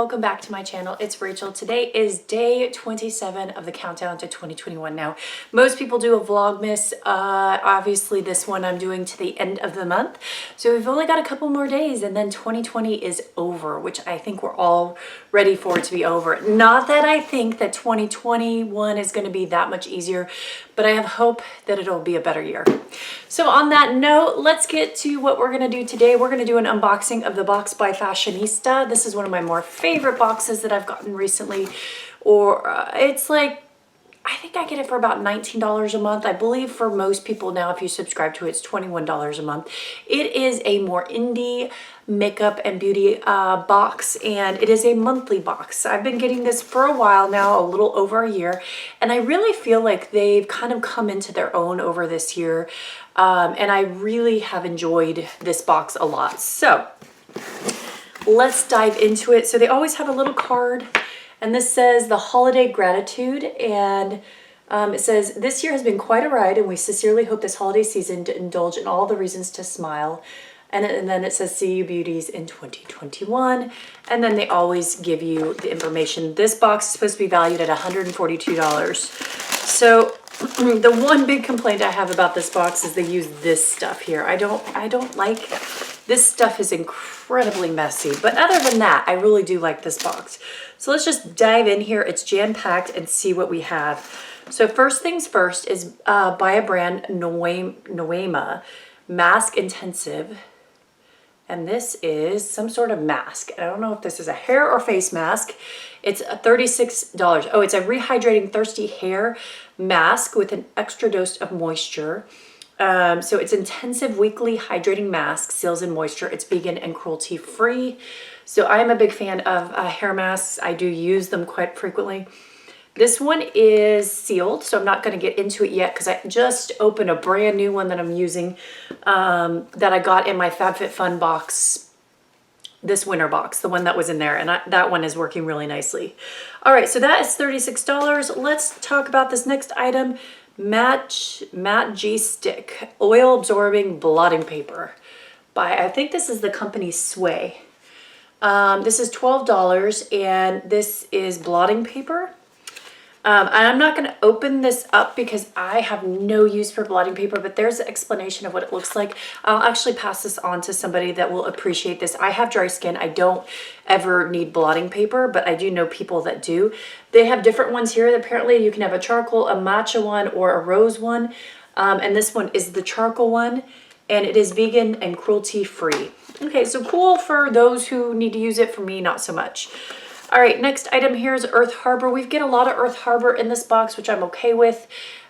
welcome back to my channel. It's Rachel. Today is day 27 of the countdown to 2021. Now, most people do a Vlogmas. Obviously this one I'm doing to the end of the month. So we've only got a couple more days and then 2020 is over, which I think we're all ready for it to be over. Not that I think that 2021 is going to be that much easier, but I have hope that it'll be a better year. So on that note, let's get to what we're going to do today. We're going to do an unboxing of the box by Fashionsta. This is one of my more favorite boxes that I've gotten recently, or it's like, I think I get it for about $19 a month. I believe for most people now, if you subscribe to it, it's $21 a month. It is a more indie makeup and beauty box, and it is a monthly box. I've been getting this for a while now, a little over a year, and I really feel like they've kind of come into their own over this year, and I really have enjoyed this box a lot. So let's dive into it. So they always have a little card, and this says the holiday gratitude, and it says, this year has been quite a ride, and we sincerely hope this holiday season to indulge in all the reasons to smile. And then it says, see you beauties in 2021. And then they always give you the information. This box is supposed to be valued at $142. So the one big complaint I have about this box is they use this stuff here. I don't like, this stuff is incredibly messy. But other than that, I really do like this box. So let's just dive in here. It's jam-packed and see what we have. So first things first is by a brand, Noema Mask Intensive. And this is some sort of mask. I don't know if this is a hair or face mask. It's a $36. Oh, it's a rehydrating thirsty hair mask with an extra dose of moisture. So it's intensive weekly hydrating mask, seals in moisture. It's vegan and cruelty free. So I'm a big fan of hair masks. I do use them quite frequently. This one is sealed, so I'm not going to get into it yet because I just opened a brand new one that I'm using that I got in my Fabfitfun box, this winter box, the one that was in there, and that one is working really nicely. All right, so that is $36. Let's talk about this next item, Matte G Stick Oil Absorbing Blotting Paper by, I think this is the company Sway. This is $12, and this is blotting paper. And I'm not going to open this up because I have no use for blotting paper, but there's an explanation of what it looks like. I'll actually pass this on to somebody that will appreciate this. I have dry skin. I don't ever need blotting paper, but I do know people that do. They have different ones here. Apparently you can have a charcoal, a matcha one, or a rose one. And this one is the charcoal one, and it is vegan and cruelty free. Okay, so cool for those who need to use it. For me, not so much. All right, next item here is Earth Harbor. We get a lot of Earth Harbor in this box, which I'm okay with.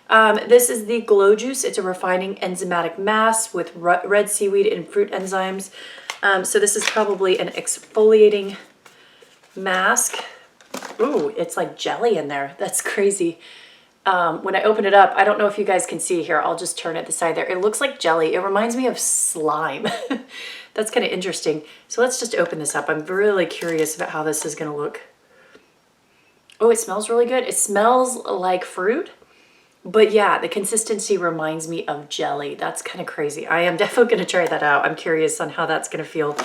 This is the Glow Juice. It's a refining enzymatic mask with red seaweed and fruit enzymes. So this is probably an exfoliating mask. Ooh, it's like jelly in there. That's crazy. When I open it up, I don't know if you guys can see here. I'll just turn it the side there. It looks like jelly. It reminds me of slime. That's kind of interesting. So let's just open this up. I'm really curious about how this is going to look. Oh, it smells really good. It smells like fruit. But yeah, the consistency reminds me of jelly. That's kind of crazy. I am definitely going to try that out. I'm curious on how that's going to feel.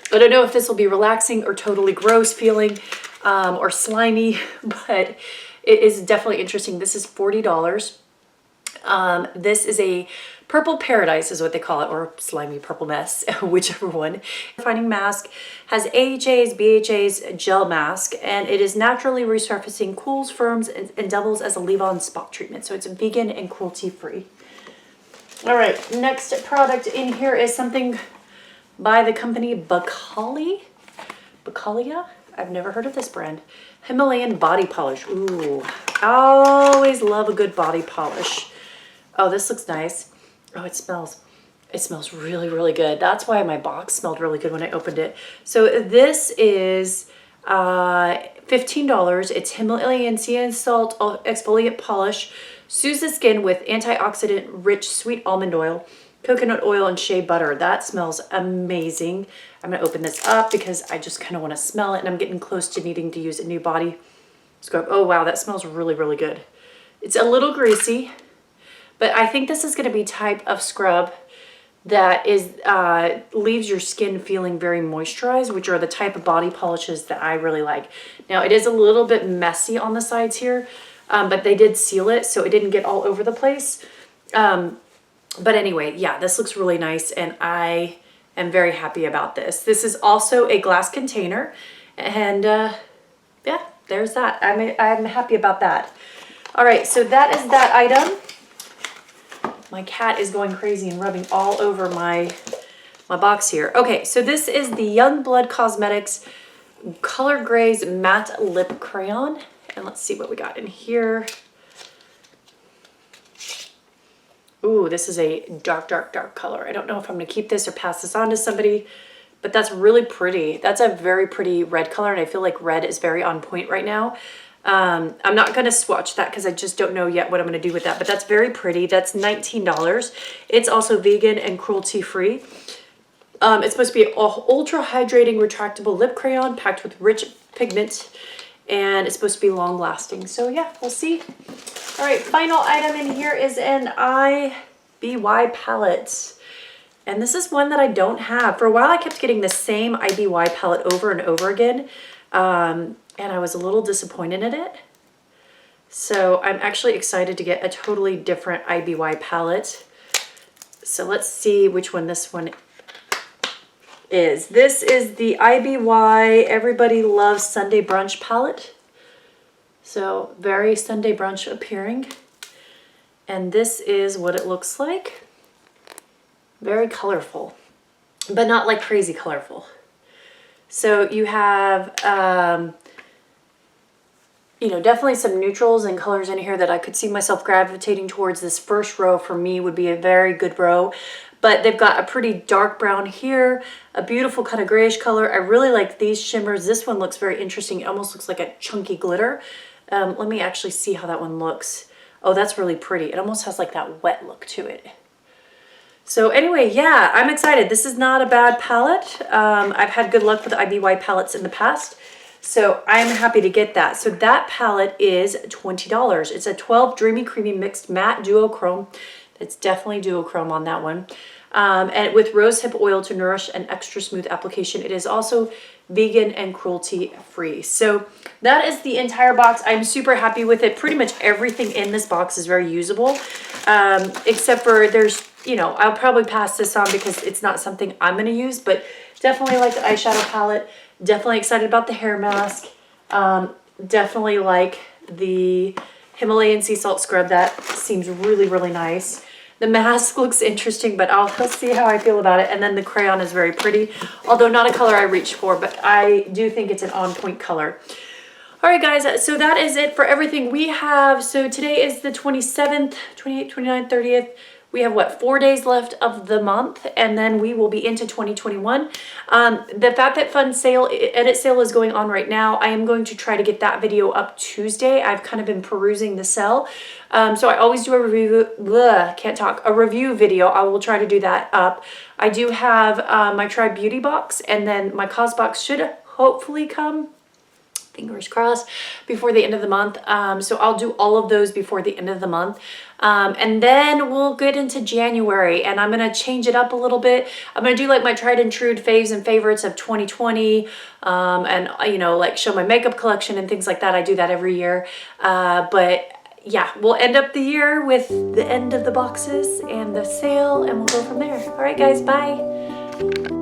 I don't know if this will be relaxing or totally gross feeling or slimy, but it is definitely interesting. This is $40. This is a purple paradise is what they call it, or slimy purple mess, whichever one. Refining mask has AHAs, BHAs, gel mask, and it is naturally resurfacing, cools, firms, and doubles as a leave-on spot treatment. So it's vegan and cruelty-free. All right, next product in here is something by the company Bacalia. I've never heard of this brand. Himalayan body polish. Ooh, I always love a good body polish. Oh, this looks nice. Oh, it smells really, really good. That's why my box smelled really good when I opened it. So this is $15. It's Himalayan sea salt exfoliant polish. Soothes the skin with antioxidant-rich sweet almond oil, coconut oil, and shea butter. That smells amazing. I'm going to open this up because I just kind of want to smell it, and I'm getting close to needing to use a new body scrub. Oh, wow, that smells really, really good. It's a little greasy, but I think this is going to be type of scrub that is leaves your skin feeling very moisturized, which are the type of body polishes that I really like. Now it is a little bit messy on the sides here, but they did seal it so it didn't get all over the place. But anyway, yeah, this looks really nice and I am very happy about this. This is also a glass container and yeah, there's that. I'm happy about that. All right, so that is that item. My cat is going crazy and rubbing all over my box here. Okay, so this is the Youngblood Cosmetics Color Grays Matte Lip Crayon. And let's see what we got in here. Ooh, this is a dark, dark, dark color. I don't know if I'm gonna keep this or pass this on to somebody, but that's really pretty. That's a very pretty red color, and I feel like red is very on point right now. I'm not going to swatch that because I just don't know yet what I'm going to do with that, but that's very pretty. That's $19. It's also vegan and cruelty free. It's supposed to be an ultra hydrating retractable lip crayon packed with rich pigment, and it's supposed to be long lasting. So yeah, we'll see. All right, final item in here is an IBY palette. And this is one that I don't have. For a while, I kept getting the same IBY palette over and over again. And I was a little disappointed in it. So I'm actually excited to get a totally different IBY palette. So let's see which one this one is. This is the IBY Everybody Loves Sunday Brunch palette. So very Sunday brunch appearing. And this is what it looks like. Very colorful, but not like crazy colorful. So you have, you know, definitely some neutrals and colors in here that I could see myself gravitating towards. This first row for me would be a very good row, but they've got a pretty dark brown here, a beautiful kind of grayish color. I really like these shimmers. This one looks very interesting. It almost looks like a chunky glitter. Let me actually see how that one looks. Oh, that's really pretty. It almost has like that wet look to it. So anyway, yeah, I'm excited. This is not a bad palette. I've had good luck with IBY palettes in the past, so I'm happy to get that. So that palette is $20. It's a 12 Dreamy Creamy Mixed Matte Duochrome. It's definitely duochrome on that one. And with rosehip oil to nourish an extra smooth application. It is also vegan and cruelty free. So that is the entire box. I'm super happy with it. Pretty much everything in this box is very usable, except for there's, you know, I'll probably pass this on because it's not something I'm going to use, but definitely like the eyeshadow palette. Definitely excited about the hair mask. Definitely like the Himalayan sea salt scrub. That seems really, really nice. The mask looks interesting, but I'll see how I feel about it. And then the crayon is very pretty, although not a color I reach for, but I do think it's an on-point color. All right, guys, so that is it for everything we have. So today is the 27th, 28th, 29th, 30th. We have, what, 4 days left of the month, and then we will be into 2021. The Fabfitfun sale, edit sale is going on right now. I am going to try to get that video up Tuesday. I've kind of been perusing the sale. So I always do a review, a review video. I will try to do that up. I do have my Try Beauty box, and then my Causebox should hopefully come, fingers crossed, before the end of the month. So I'll do all of those before the end of the month. And then we'll get into January, and I'm going to change it up a little bit. I'm going to do like my tried and true faves and favorites of 2020, and, you know, like show my makeup collection and things like that. I do that every year. But yeah, we'll end up the year with the end of the boxes and the sale, and we'll go from there. All right, guys, bye.